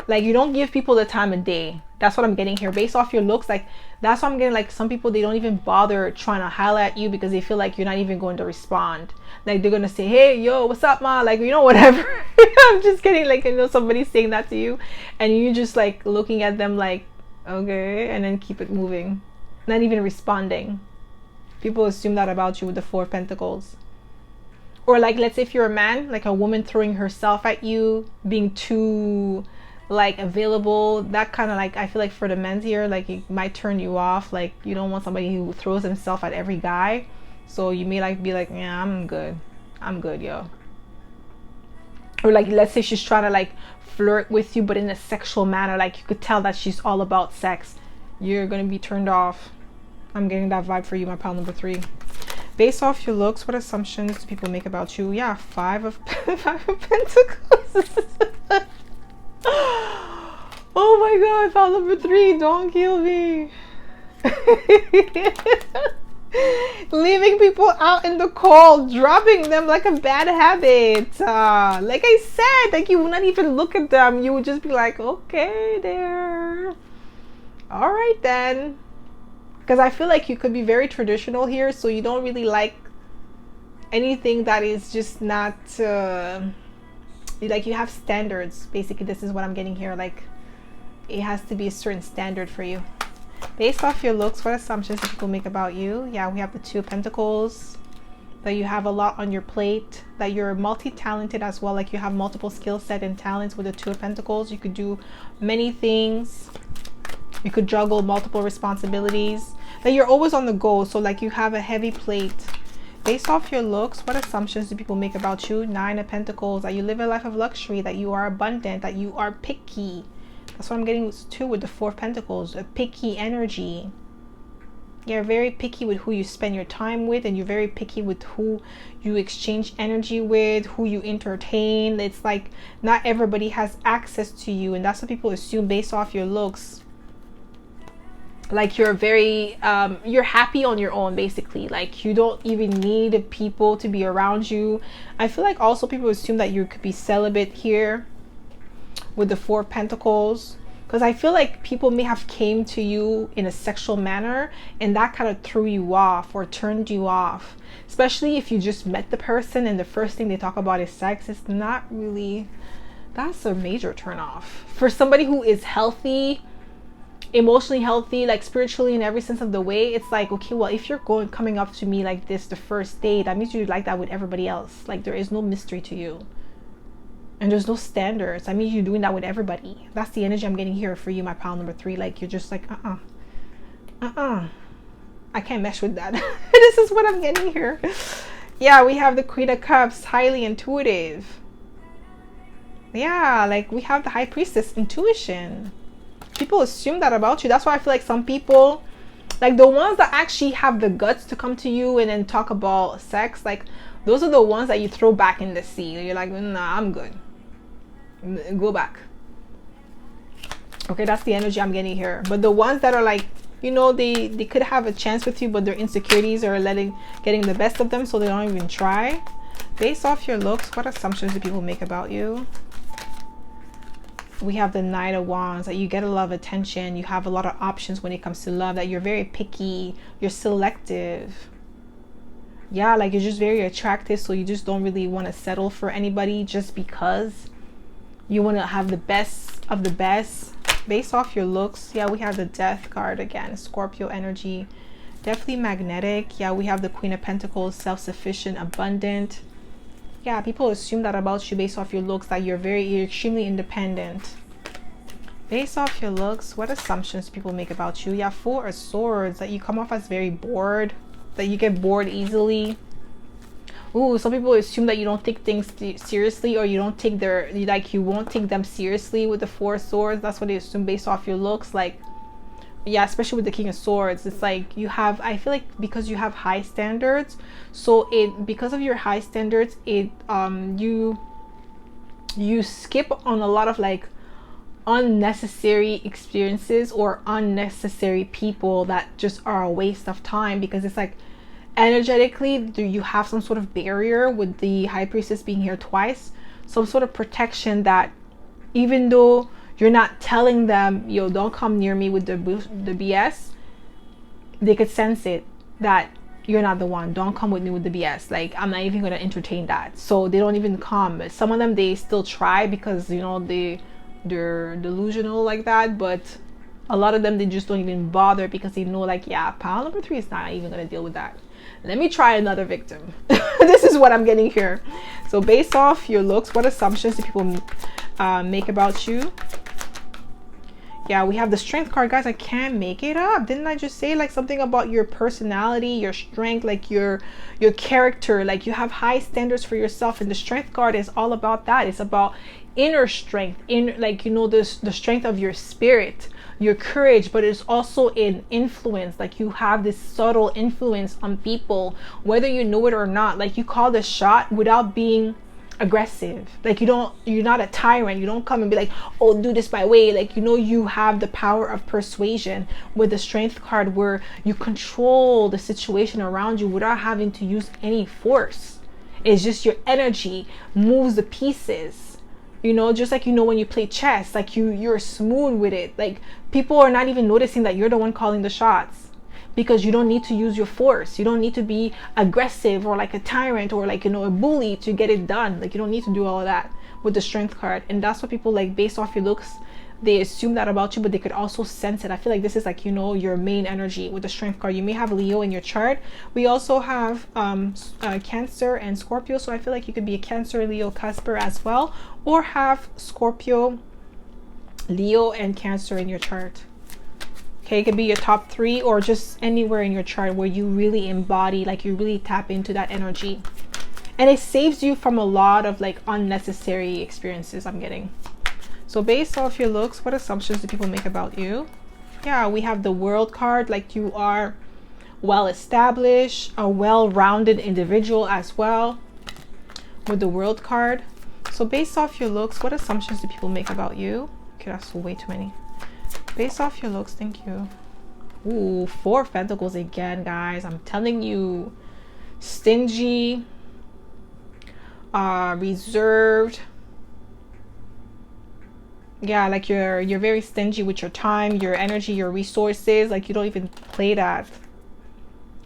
Like, you don't give people the time of day. That's what I'm getting here. Based off your looks, like, that's what I'm getting. Like, some people, they don't even bother trying to holler at you because they feel like you're not even going to respond. Like, they're going to say, hey, yo, what's up, ma? Like, you know, whatever. I'm just kidding. Like, you know, somebody's saying that to you and you just like looking at them like, okay, and then keep it moving. Not even responding. People assume that about you with the Four of Pentacles. Or like, let's say if you're a man, like a woman throwing herself at you, being too like available, that kind of like, I feel like for the men's here, like it might turn you off. Like, you don't want somebody who throws himself at every guy. So you may like be like, yeah, I'm good, yo. Or like, let's say she's trying to like flirt with you, but in a sexual manner, like you could tell that she's all about sex. You're gonna be turned off. I'm getting that vibe for you, my pal number 3. Based off your looks, what assumptions do people make about you? Yeah, Five of Pentacles. Oh my god, pal number 3, don't kill me. Leaving people out in the cold, dropping them like a bad habit. Like I said, like you would not even look at them. You would just be like, okay, there. All right then. Because I feel like you could be very traditional here, so you don't really like anything that is just not like, you have standards. Basically, this is what I'm getting here. Like, it has to be a certain standard for you. Based off your looks, what assumptions do people make about you? Yeah, we have the Two of Pentacles, that you have a lot on your plate, that you're multi-talented as well. Like, you have multiple skill set and talents with the Two of Pentacles. You could do many things. You could juggle multiple responsibilities, that you're always on the go. So like, you have a heavy plate. Based off your looks, what assumptions do people make about you? Nine of Pentacles, that you live a life of luxury, that you are abundant, that you are picky. That's what I'm getting too with the Four of Pentacles, a picky energy. You're very picky with who you spend your time with, and you're very picky with who you exchange energy with, who you entertain. It's like not everybody has access to you, and that's what people assume based off your looks. Like you're very you're happy on your own, basically. Like you don't even need people to be around you. I feel like also people assume that you could be celibate here with the Four of Pentacles, because I feel like people may have came to you in a sexual manner and that kind of threw you off or turned you off, especially if you just met the person and the first thing they talk about is sex. It's not really, that's a major turn off for somebody who is healthy, emotionally healthy, like spiritually in every sense of the way. It's like, okay, well, if you're coming up to me like this the first date, that means you like that with everybody else. Like there is no mystery to you and there's no standards. I mean, you're doing that with everybody. That's the energy I'm getting here for you, my pile number 3. Like you're just like I can't mesh with that. This is what I'm getting here. Yeah, we have the Queen of Cups, highly intuitive. Yeah, like we have the High Priestess, intuition. People assume that about you. That's why I feel like some people, like the ones that actually have the guts to come to you and then talk about sex, like those are the ones that you throw back in the sea. You're like, nah, I'm good, go back. Okay, that's the energy I'm getting here. But the ones that are like, you know, they could have a chance with you, but their insecurities are getting the best of them, so they don't even try. Based off your looks, what assumptions do people make about you? We have the Knight of Wands, that you get a lot of attention, you have a lot of options when it comes to love, that you're very picky, you're selective. Yeah, like you're just very attractive, so you just don't really want to settle for anybody just because you want to have the best of the best. Based off your looks, yeah, we have the Death card again, Scorpio energy, definitely magnetic. Yeah, we have the Queen of Pentacles, self-sufficient, abundant. Yeah, people assume that about you based off your looks, that you're extremely independent. Based off your looks, what assumptions do people make about you? Yeah, Four of Swords, that you come off as very bored, that you get bored easily. Ooh, some people assume that you don't take things seriously, or you don't take you won't take them seriously with the Four of Swords. That's what they assume based off your looks. Like, yeah, especially with the King of Swords, it's like you have, I feel like because you have high standards, so because of your high standards, you skip on a lot of like unnecessary experiences or unnecessary people that just are a waste of time, because it's like energetically you have some sort of barrier with the High Priestess being here twice, some sort of protection that even though you're not telling them, yo, don't come near me with the BS, they could sense it, that you're not the one. Don't come with me with the BS. Like, I'm not even going to entertain that. So they don't even come. Some of them, they still try because, you know, they're delusional like that. But a lot of them, they just don't even bother because they know, like, yeah, pile number 3 is not even going to deal with that. Let me try another victim. This is what I'm getting here. So based off your looks, what assumptions do people make about you? Yeah, we have the Strength card, guys. I can't make it up. Didn't I just say like something about your personality, your strength, like your character? Like you have high standards for yourself, and the Strength card is all about that. It's about inner strength, in like, you know, the strength of your spirit, your courage, but it's also in influence. Like you have this subtle influence on people, whether you know it or not. Like you call the shot without being aggressive. Like you're not a tyrant. You don't come and be like, oh, do this my way. Like, you know, you have the power of persuasion with the Strength card, where you control the situation around you without having to use any force. It's just your energy moves the pieces, you know, just like, you know, when you play chess, like you're smooth with it. Like people are not even noticing that you're the one calling the shots, because you don't need to use your force. You don't need to be aggressive or like a tyrant or like, you know, a bully to get it done. Like you don't need to do all of that with the Strength card. And that's what people, like, based off your looks, they assume that about you, but they could also sense it. I feel like this is like, you know, your main energy with the Strength card. You may have Leo in your chart. We also have Cancer and Scorpio, so I feel like you could be a Cancer, Leo, Casper as well, or have Scorpio, Leo, and Cancer in your chart. Okay, it could be your top 3 or just anywhere in your chart where you really embody, like you really tap into that energy. And it saves you from a lot of like unnecessary experiences, I'm getting. So based off your looks, what assumptions do people make about you? Yeah, we have the World card, like you are well established, a well-rounded individual as well with the World card. So based off your looks, what assumptions do people make about you? Okay, that's way too many. Based off your looks, thank you. Ooh, 4 of Pentacles again, guys. I'm telling you, stingy, reserved. Yeah, like you're very stingy with your time, your energy, your resources. Like you don't even play that.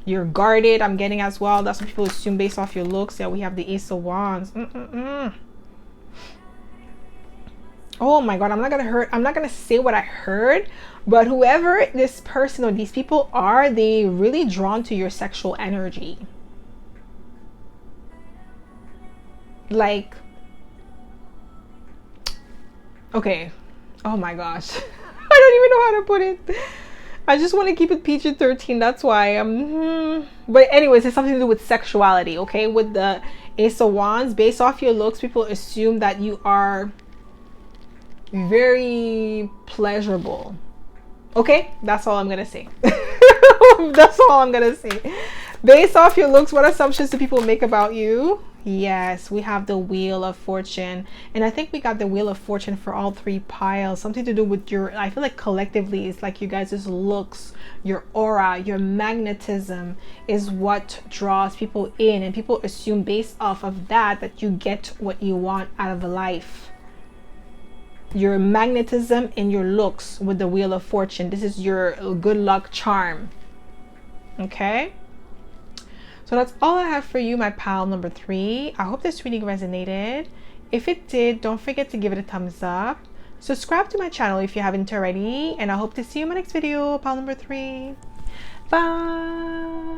You're guarded, I'm getting as well. That's what people assume based off your looks. Yeah, we have the Ace of Wands. Oh my God, I'm not gonna say what I heard, but whoever this person or these people are, they really drawn to your sexual energy. Like, okay, oh my gosh. I don't even know how to put it. I just want to keep it PG-13, that's why but anyways, it's something to do with sexuality. Okay, with the Ace of Wands, based off your looks, people assume that you are very pleasurable. Okay, that's all I'm gonna say. That's all I'm gonna say. Based off your looks, what assumptions do people make about you? Yes, we have the Wheel of Fortune, and I think we got the Wheel of Fortune for all 3 piles. Something to do with your, I feel like collectively it's like you guys' looks, your aura, your magnetism is what draws people in, and people assume based off of that that you get what you want out of life. Your magnetism and your looks with the Wheel of Fortune, this is your good luck charm. Okay, so that's all I have for you, my pal number 3. I hope this reading resonated. If it did, don't forget to give it a thumbs up. Subscribe to my channel if you haven't already, and I hope to see you in my next video, pal number 3. Bye.